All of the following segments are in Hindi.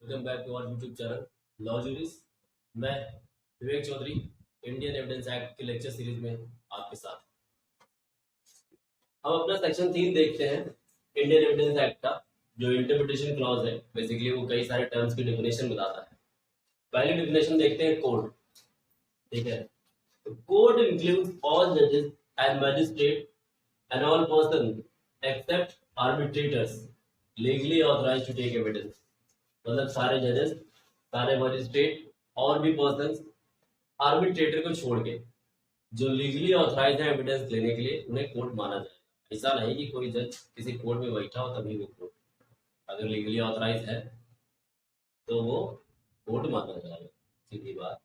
Welcome back to our YouTube channel law juris. मैं Vivek Chaudhary Indian evidence act के लेक्चर सीरीज में आपके साथ। हम अपना सेक्शन 3 देखते हैं इंडियन एविडेंस एक्ट का, जो इंटरप्रिटेशन क्लॉज है। बेसिकली वो कई सारे टर्म्स की डेफिनेशन बताता है। पहली डेफिनेशन देखते हैं कोड। ठीक है, तो कोड इंक्लूड्स ऑल जजेस and magistrate and all person except arbitrators legally authorized to take evidence. मतलब सारे जजेस, सारे मजिस्ट्रेट और भी पर्सन आर्बिट्रेटर को छोड़ के जो लीगली ऑथराइज है एविडेंस लेने के लिए, उन्हें कोर्ट माना जाएगा। ऐसा नहीं कि कोई जज किसी कोर्ट में बैठा हो तभी वो कोर्ट, अगर लीगली ऑथराइज है तो वो कोर्ट माना जाएगा, सीधी बात।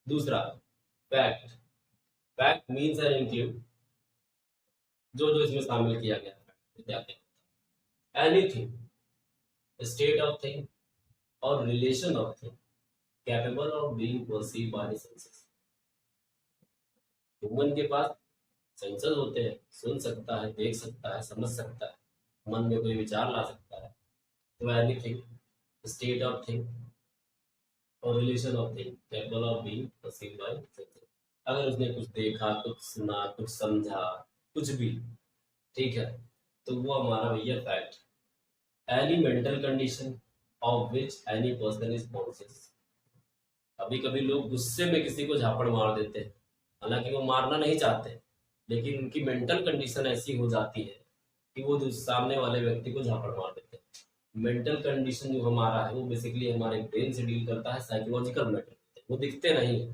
दूसरा, fact. Fact means and include, जो जो इसमें शामिल किया गया है क्या क्या, एनीथिंग, स्टेट ऑफ थिंग और relation of thing capable of being perceived by the senses. Human के पास सेंसेस होते हैं, सुन सकता है, देख सकता है, समझ सकता है, मन में कोई विचार ला सकता है। तो एनीथिंग, स्टेट ऑफ थिंग और relation of thing capable of being perceived bye senses. अगर उसने कुछ देखा, कुछ सुना, कुछ समझा, कुछ भी, ठीक है, तो वो हमारा भैया fact. Any mental condition of which any person is conscious. कभी कभी लोग गुस्से में किसी को झापड़ मार देते हैं, हालांकि वो मारना नहीं चाहते, लेकिन उनकी मेंटल कंडीशन ऐसी हो जाती है कि वो सामने वाले व्यक्ति को झापड़ मार देते हैं। मेंटल कंडीशन जो हमारा है वो बेसिकली हमारे ब्रेन से डील करता है, साइकोलॉजिकल मैटर। वो दिखते नहीं है,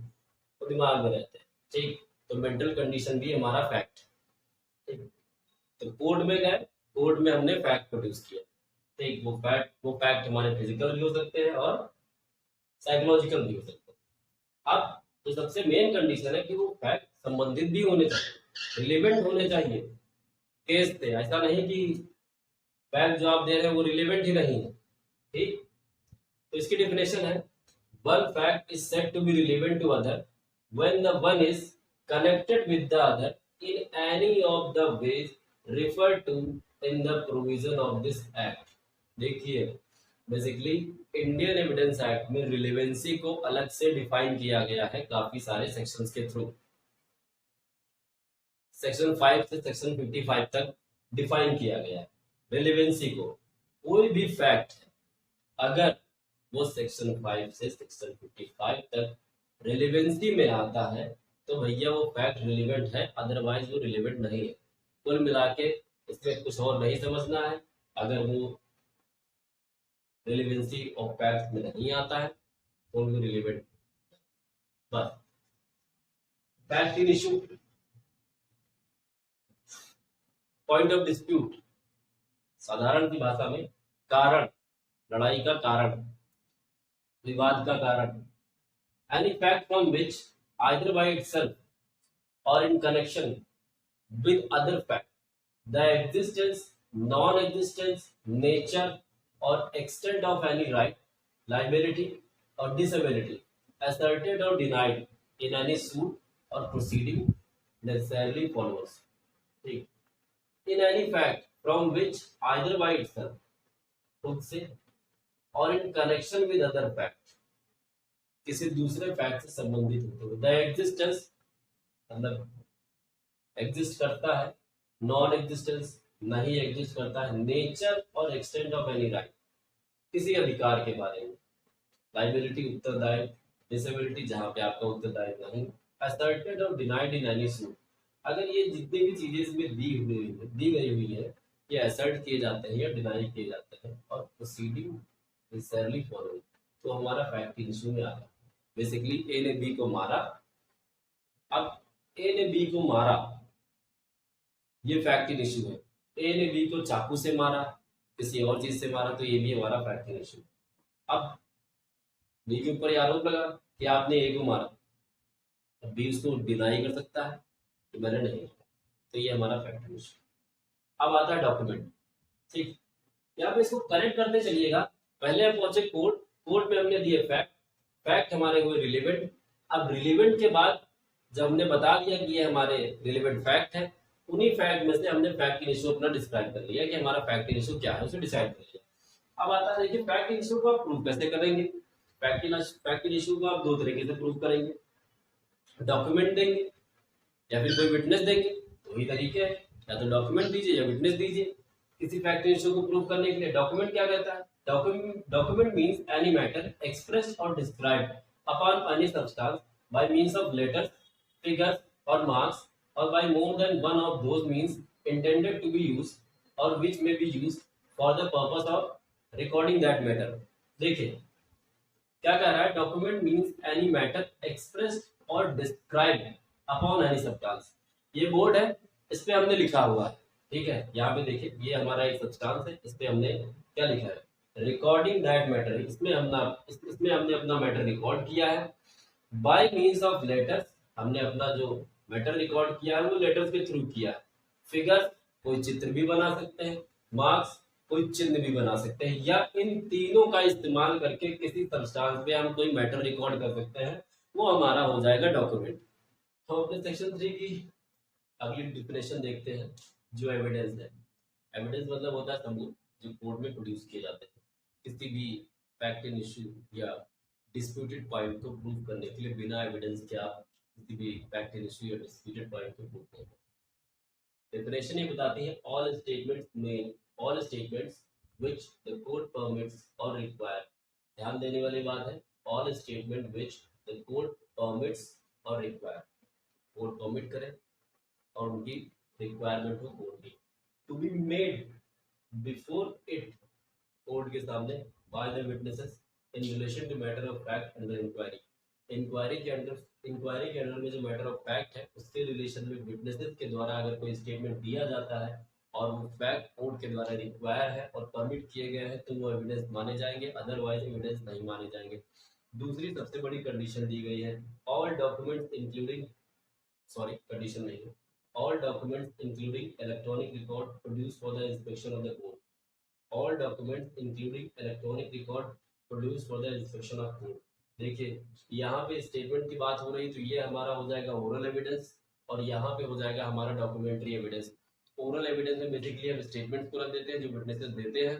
वो दिमाग में रहते हैं। ठीक, तो मेंटल कंडीशन भी हमारा फैक्ट। ठीक, तो कोर्ट में गए, कोर्ट में हमने फैक्ट प्रोड्यूस किया। ठीक, वो फैक्ट हमारे फिजिकल भी हो सकते हैं और साइकोलॉजिकल भी हो सकते हैं। अब तो सबसे मेन कंडीशन है कि वो फैक्ट संबंधित भी होने चाहिए, रिलेवेंट होने चाहिए केस से। ऐसा नहीं कि फैक्ट जो आप दे रहे हैं वो रिलेवेंट ही नहीं है। ठीक, तो इसकी डेफिनेशन है, one fact is said to be relevant to other when the one is connected with the other in any of the ways refer to in the provision of this act. देखिए, बेसिकली इंडियन एविडेंस एक्ट में रिलेवेंसी को अलग से डिफाइन किया गया है काफी सारे सेक्शंस के थ्रू। सेक्शन 5 से सेक्शन 55 तक डिफाइन किया गया है रिलेवेंसी को। कोई भी फैक्ट अगर वो सेक्शन 5 से सेक्शन 55 तक रिलेवेंसी में आता है तो भैया वो फैक्ट रिलेवेंट है, अदरवाइज वो रिलेवेंट नहीं है। कुल मिला के इसमें कुछ और नहीं समझना है। अगर वो रिलेवेंसी ऑफ फैक्ट में नहीं आता है तो वो रिलेवेंट। बस, fact in issue, point of dispute, साधारण की भाषा में कारण, लड़ाई का कारण, विवाद का कारण। Any fact from which either by itself or in connection with other fact the existence, non existence, nature or extent of any right, liability or disability asserted or denied in any suit or proceeding necessarily follows. ठीक, in any fact from which either by itself, खुद से, और in connection with other fact, किसी दूसरे फैक्ट से संबंधित होते हुए। द एग्जिस्टेंस मतलब एग्जिस्ट करता है, नॉन एग्जिस्टेंस नहीं एग्जिस्ट करता है, नेचर और एक्सटेंट ऑफ एनी राइट, किसी अधिकार के बारे में, लाइबिलिटी उत्तरदायित्व, डिसेबिलिटी जहां पे आपका उत्तरदायित्व नहीं, असर्टेड और डिनाइड इन एनी सूट। अगर ये जितनी भी चीजें इसमें दी गई हुई है, ये असर्ट किए जाते हैं या डिनाई किए जाते हैं और प्रोसीडिंग नेसेसरली फॉलो, तो हमारा फैक्ट इशू में आता है। बेसिकली ए ने बी को मारा, अब ए ने बी को मारा, ये फैक्ट इशू है। ए ने बी को चाकू से मारा, किसी और चीज से मारा, तो ये भी हमारा फैक्ट इशू। अब बी के ऊपर आरोप लगा कि आपने ए को मारा, अब बी उसको डिनाई कर सकता है कि मैंने नहीं किया, तो ये हमारा फैक्ट इशू। अब आता है डॉक्यूमेंट। ठीक, यहाँ पे इसको करेक्ट करने चलिएगा। पहले हम पहुंचे कोर्ट, कोर्ट में हमने दिए फैक्ट, फैक्ट हमारे हुए रिलेवेंट। अब रिलेवेंट के बाद जब हमने बता दिया कि ये हमारे रिलेवेंट फैक्ट है, उन्हीं फैक्ट में से हमने फैक्ट इशू अपना डिस्क्राइब कर लिया कि हमारा फैक्ट इशू क्या है, उसे डिसाइड कर लिया। अब आता है देखिए फैक्ट इन इशू को आप प्रूव कैसे करेंगे। फैक्ट इन इशू को आप दो तरीके से प्रूव करेंगे, डॉक्यूमेंट देंगे या फिर कोई विटनेस देंगे, दो ही तरीके हैं, या तो डॉक्यूमेंट दीजिए या विटनेस दीजिए। किसी फैक्ट इशू को प्रूव करने के लिए डॉक्यूमेंट क्या कहता है, document means any matter expressed or described upon any substance by means of letters, figures or marks or by more than one of those means intended to be used or which may be used for the purpose of recording that matter. देखिए क्या कह रहा है, document means any matter expressed or described upon any substance. ये बोर्ड है, इस पे हमने लिखा हुआ है, ठीक है, यहाँ पे देखिए ये हमारा एक सब्सटेंस है, इस पे हमने क्या लिखा है, रिकॉर्डिंग दैट मैटर। इसमें हमने अपना मैटर रिकॉर्ड किया है बाय मींस ऑफ लेटर्स, हमने अपना जो मैटर रिकॉर्ड किया है वो लेटर्स के थ्रू किया है। फिगर्स, कोई चित्र भी बना सकते हैं, मार्क्स, कोई चिन्ह भी बना सकते हैं, या इन तीनों का इस्तेमाल करके किसी सब्सटेंस पे हम कोई मैटर रिकॉर्ड कर सकते हैं, वो हमारा हो जाएगा डॉक्यूमेंट। हम अपने सेक्शन 3 की अगली डिफिनेशन देखते हैं, जो एविडेंस है। एविडेंस मतलब होता है सबूत जो कोर्ट में प्रोड्यूस किए जाते हैं किसी भी फैक्ट इन इशू या डिस्प्यूटेड पॉइंट को प्रूव करने के लिए। बिना एविडेंस के आप किसी भी फैक्ट इन इशू या डिस्प्यूटेड पॉइंट को प्रूव नहीं कर। डेफिनेशन ये बताती है all statements which the court permits or require. ध्यान देने वाली बात है, all statement which the court permits or require, court permit करे और उनकी रिक्वायरमेंट हो कोर्ट की, to be made before it, court के सामने, by the witnesses in relation to matter of fact under inquiry. Inquiry के अंडर में जो मैटर ऑफ फैक्ट है उसके रिलेशन में विटनेसेस के द्वारा अगर कोई स्टेटमेंट दिया जाता है और वो फैक्ट कोर्ट के द्वारा रिक्वायर है और परमिट किए गए हैं तो वो एविडेंस माने जाएंगे, अदरवाइज एविडेंस नहीं माने जाएंगे। दूसरी सबसे बड़ी कंडीशन दी गई है, all documents including, sorry condition नहीं है, all documents including electronic record produced for the inspection of the court, all documents including electronic record produced for the inspection of court। देखिए यहाँ पे स्टेटमेंट की बात हो रही तो ये हमारा हो जाएगा ओरल एविडेंस और यहाँ पे हो जाएगा हमारा डॉक्यूमेंट्री एविडेंस। ओरल एविडेंस में बेसिकली हम स्टेटमेंट को रख देते हैं जो विटनेसेस देते हैं,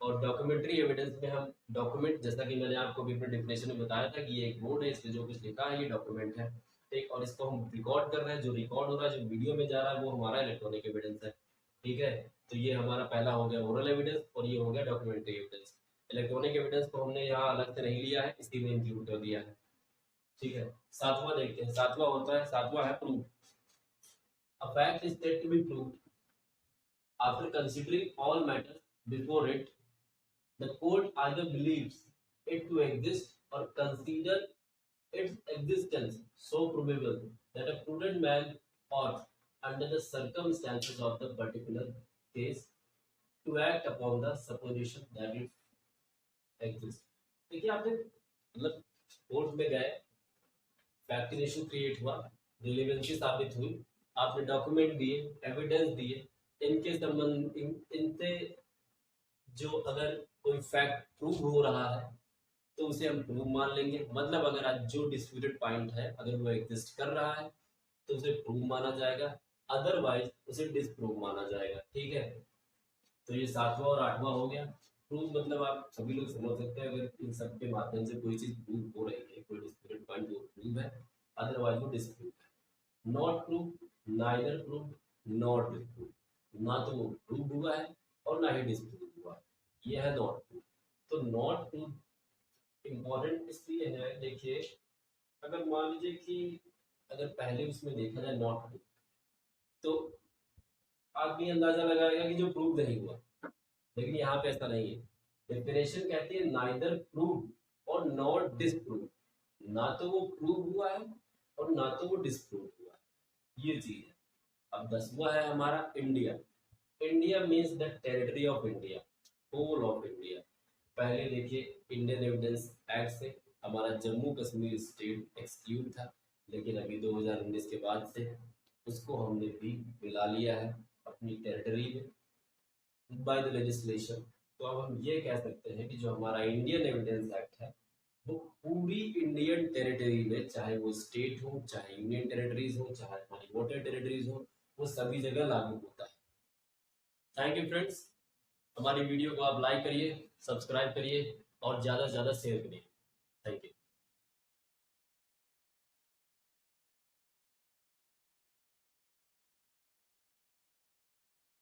और डॉक्यूमेंट्री एविडेंस में हम डॉक्यूमेंट, जैसा कि मैंने आपको अभी अपने डिफिनेशन में बताया था कि ये एक बोर्ड है, इसमें जो कुछ लिखा है ये डॉक्यूमेंट है, ठीक, और इसको हम रिकॉर्ड कर रहे हैं, जो रिकॉर्ड हो रहा है, जो वीडियो में जा रहा है वो हमारा इलेक्ट्रॉनिक एविडेंस है, ठीक है। तो ये हमारा पहला हो गया ओरल एविडेंस और ये हो गया डॉक्यूमेंट्री एविडेंस। इलेक्ट्रॉनिक एविडेंस को हमने यहाँ अलग से नहीं लिया है, इसी में इंक्लूड कर दिया है, ठीक है। सातवां देखते हैं, सातवां है proof. A fact is said to be proved after considering all matters before it, the court either believes it to exist or consider its existence so probable that a prudent man ought, under the circumstances of the particular case, to act upon the supposition that it exists। देखिए आपने मतलब कोर्ट में गए, फैक्ट इशू क्रिएट हुआ, रिलेवेंसी साबित हुई, आपने डॉक्यूमेंट दिए, एविडेंस दिए, इनके संबंध इनसे जो अगर कोई फैक्ट प्रूव हो रहा है तो उसे हम प्रूव मान लेंगे। मतलब अगर आज जो डिस्प्यूटेड पॉइंट है अगर वो एग्जिस्ट कर रहा है तो उसे प्रूव माना जाएगा, अदरवाइज उसे डिसप्रूव माना जाएगा, ठीक है। तो ये सातवां और आठवां हो गया। प्रूव मतलब आप सभी लोग समझ सकते हैं, अगर इन सब के माध्यम से कोई चीज प्रूव हो रही है, कोई डिस्प्यूटेड पॉइंट वो प्रूव है, अदरवाइज वो डिसप्रूव है। Not prove, neither prove not disprove, ना तो वो प्रूव हुआ है और ना ही डिसप्रूव हुआ है, ये है नॉट प्रूव। तो नॉट प्रूव इम्पोर्टेंट इसलिए है, देखिए अगर मान लीजिए कि अगर पहले उसमें देखा जाए नॉट प्रूव, तो आदमी अंदाजा लगाएगा कि जो प्रूव नहीं हुआ, लेकिन यहाँ पे ऐसा नहीं है। डेफिनेशन कहती है नाइदर प्रूव और नॉट डिसप्रूव, ना तो वो प्रूव हुआ है और ना तो वो डिसप्रूव हुआ है, ये चीज है। अब 10वां है हमारा India. India means the territory of India, whole of India. पहले देखिए इंडियन एविडेंस एक्ट से हमारा जम्मू कश्मीर स्टेट एक्सक्लूड था, लेकिन अभी 2019 के बाद से उसको हमने भी मिला लिया है अपनी टेरिटरी में बाय द लेजिस्लेशन। तो अब हम ये कह सकते हैं कि जो हमारा इंडियन एविडेंस एक्ट है वो पूरी इंडियन टेरिटरी में, चाहे वो स्टेट हो, चाहे यूनियन टेरिटरीज हो, चाहे हमारी वोटर टेरिटरीज हो, वो सभी जगह लागू होता है। Thank you friends. हमारी वीडियो को आप लाइक करिए, सब्सक्राइब करिए और ज़्यादा से ज़्यादा शेयर करिए। Thank you.